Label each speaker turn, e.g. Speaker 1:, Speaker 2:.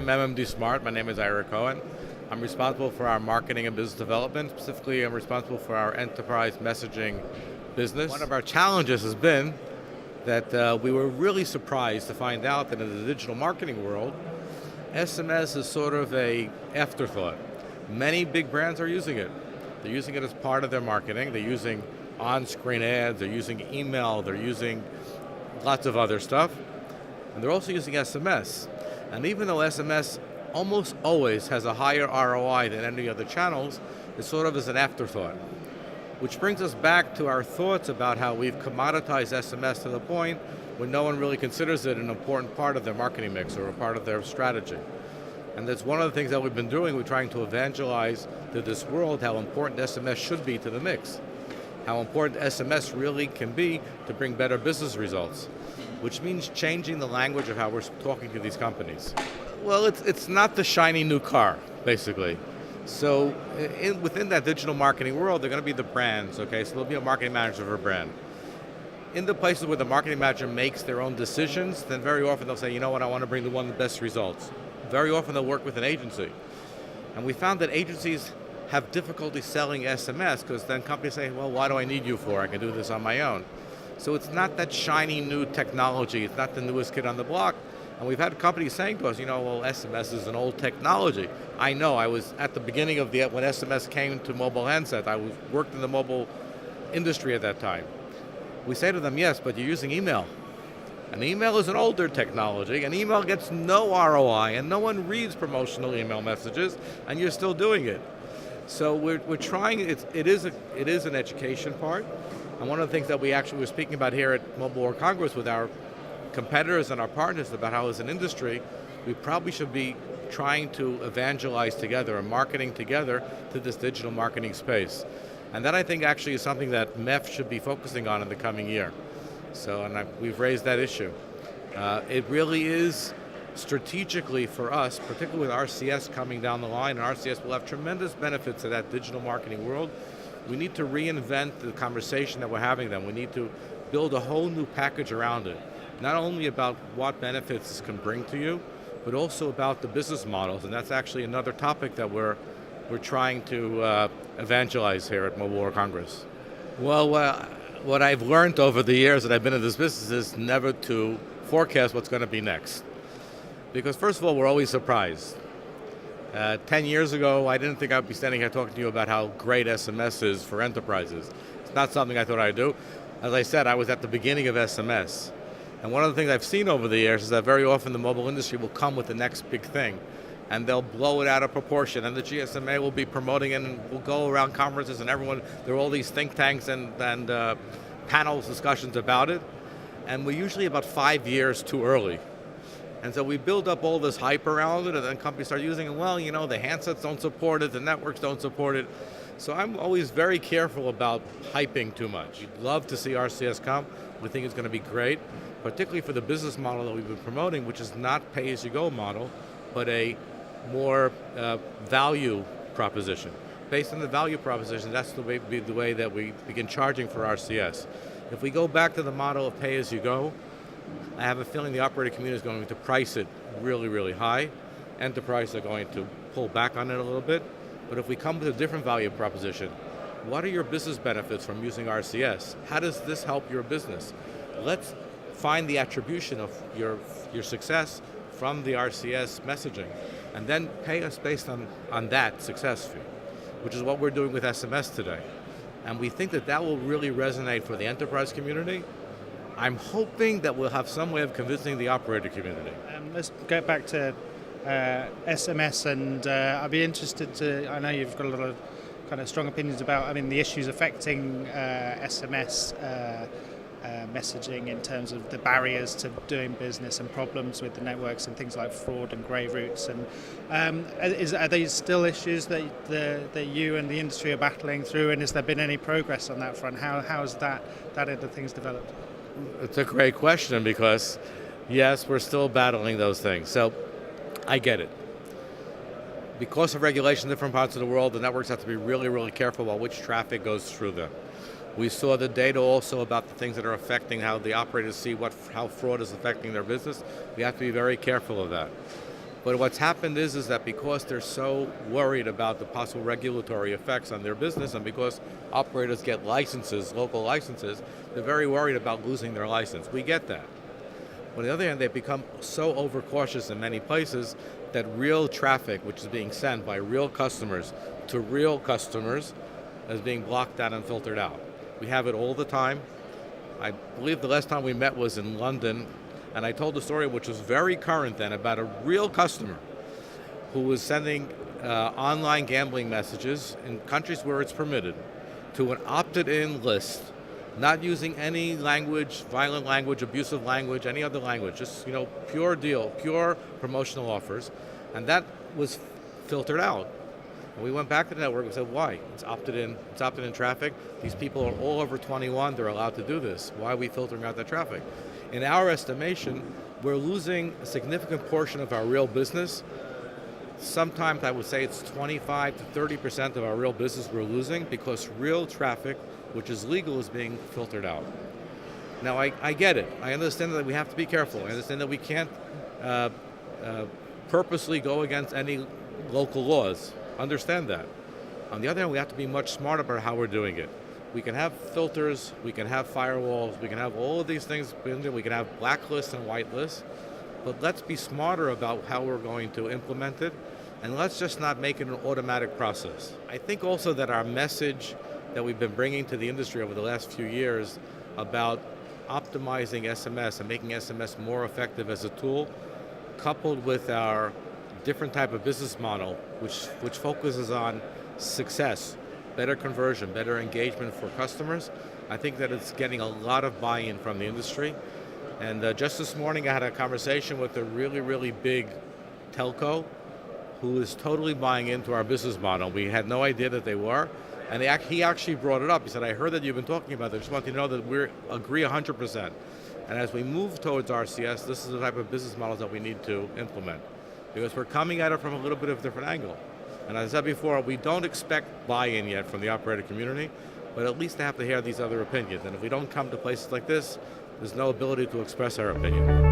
Speaker 1: from MMDSmart. My name is Ira Cohen. I'm responsible for our marketing and business development. Specifically, I'm responsible for our enterprise messaging business. One of our challenges has been that we were really surprised to find out that in the digital marketing world, SMS is sort of an afterthought. Many big brands are using it. They're using it as part of their marketing. They're using on-screen ads, they're using email, they're using lots of other stuff. And they're also using SMS. And even though SMS almost always has a higher ROI than any other channels, it sort of is an afterthought. Which brings us back to our thoughts about how we've commoditized SMS to the point where no one really considers it an important part of their marketing mix or a part of their strategy. And that's one of the things that we've been doing. We're trying to evangelize to this world how important SMS should be to the mix. How important SMS really can be to bring better business results, which means changing the language of how we're talking to these companies. Well, it's not the shiny new car, basically. So within that digital marketing world, they're going to be the brands, okay? So there'll be a marketing manager for a brand. In the places where the marketing manager makes their own decisions, then very often they'll say, you know what, I want to bring the one of the best results. Very often they'll work with an agency. And we found that agencies have difficulty selling SMS because then companies say, well, why do I need you for? I can do this on my own. So it's not that shiny new technology. It's not the newest kid on the block. And we've had companies saying to us, you know, well, SMS is an old technology. I know, I was at the beginning of when SMS came to mobile handsets. I worked in the mobile industry at that time. We say to them, yes, but you're using email. And email is an older technology, and email gets no ROI, and no one reads promotional email messages, and you're still doing it. So we're trying, it is an education part, and one of the things that we actually were speaking about here at Mobile World Congress with our competitors and our partners about how as an industry, we probably should be trying to evangelize together and marketing together to this digital marketing space. And that I think actually is something that MEF should be focusing on in the coming year. So, and we've raised that issue. It really is strategically for us, particularly with RCS coming down the line, and RCS will have tremendous benefits to that digital marketing world. We need to reinvent the conversation that we're having then. We need to build a whole new package around it. Not only about what benefits this can bring to you, but also about the business models, and that's actually another topic that we're trying to evangelize here at Mobile World Congress. Well, what I've learned over the years that I've been in this business is never to forecast what's going to be next. Because first of all, we're always surprised. 10 years ago, I didn't think I'd be standing here talking to you about how great SMS is for enterprises. It's not something I thought I'd do. As I said, I was at the beginning of SMS. And one of the things I've seen over the years is that very often the mobile industry will come with the next big thing. And they'll blow it out of proportion, and the GSMA will be promoting it, and we'll go around conferences, and there are all these think tanks and panels discussions about it, and we're usually about 5 years too early. And so we build up all this hype around it, and then companies start using it. Well, you know, the handsets don't support it, the networks don't support it. So I'm always very careful about hyping too much. We'd love to see RCS come. We think it's going to be great, particularly for the business model that we've been promoting, which is not pay-as-you-go model, but a more value proposition. Based on the value proposition, that's the way that we begin charging for RCS. If we go back to the model of pay-as-you-go, I have a feeling the operator community is going to price it really, really high. Enterprises are going to pull back on it a little bit. But if we come with a different value proposition, what are your business benefits from using RCS? How does this help your business? Let's find the attribution of your success from the RCS messaging, and then pay us based on that success fee, which is what we're doing with SMS today. And we think that will really resonate for the enterprise community. I'm hoping that we'll have some way of convincing the operator community.
Speaker 2: Let's get back to SMS, and I'd be interested to, I know you've got a lot of kind of strong opinions about, the issues affecting SMS messaging in terms of the barriers to doing business and problems with the networks and things like fraud and grey routes. And are these still issues that you and the industry are battling through, and has there been any progress on that front? How has that end of things developed?
Speaker 1: It's a great question because, yes, we're still battling those things. So I get it. Because of regulation in different parts of the world, the networks have to be really, really careful about which traffic goes through them. We saw the data also about the things that are affecting how the operators see how fraud is affecting their business. We have to be very careful of that. But what's happened is that because they're so worried about the possible regulatory effects on their business, and because operators get licenses, local licenses, they're very worried about losing their license. We get that. But on the other hand, they've become so overcautious in many places that real traffic, which is being sent by real customers to real customers, is being blocked out and filtered out. We have it all the time. I believe the last time we met was in London, and I told a story which was very current then about a real customer who was sending online gambling messages in countries where it's permitted to an opted-in list, not using any language, violent language, abusive language, any other language, just pure deal, pure promotional offers, and that was filtered out. And we went back to the network and said, why? It's opted-in traffic. These people are all over 21, they're allowed to do this. Why are we filtering out that traffic? In our estimation, we're losing a significant portion of our real business. Sometimes I would say it's 25 to 30% of our real business we're losing because real traffic, which is legal, is being filtered out. Now, I get it. I understand that we have to be careful. I understand that we can't purposely go against any local laws. Understand that. On the other hand, we have to be much smarter about how we're doing it. We can have filters, we can have firewalls, we can have all of these things, we can have blacklists and whitelists, but let's be smarter about how we're going to implement it, and let's just not make it an automatic process. I think also that our message that we've been bringing to the industry over the last few years about optimizing SMS and making SMS more effective as a tool, coupled with our different type of business model, which focuses on success, better conversion, better engagement for customers, I think that it's getting a lot of buy-in from the industry. And just this morning I had a conversation with a really, really big telco who is totally buying into our business model. We had no idea that they were, and he actually brought it up. He said, I heard that you've been talking about it. I just want you to know that we agree 100%. And as we move towards RCS, this is the type of business models that we need to implement, because we're coming at it from a little bit of a different angle. And as I said before, we don't expect buy-in yet from the operator community, but at least they have to hear these other opinions. And if we don't come to places like this, there's no ability to express our opinion.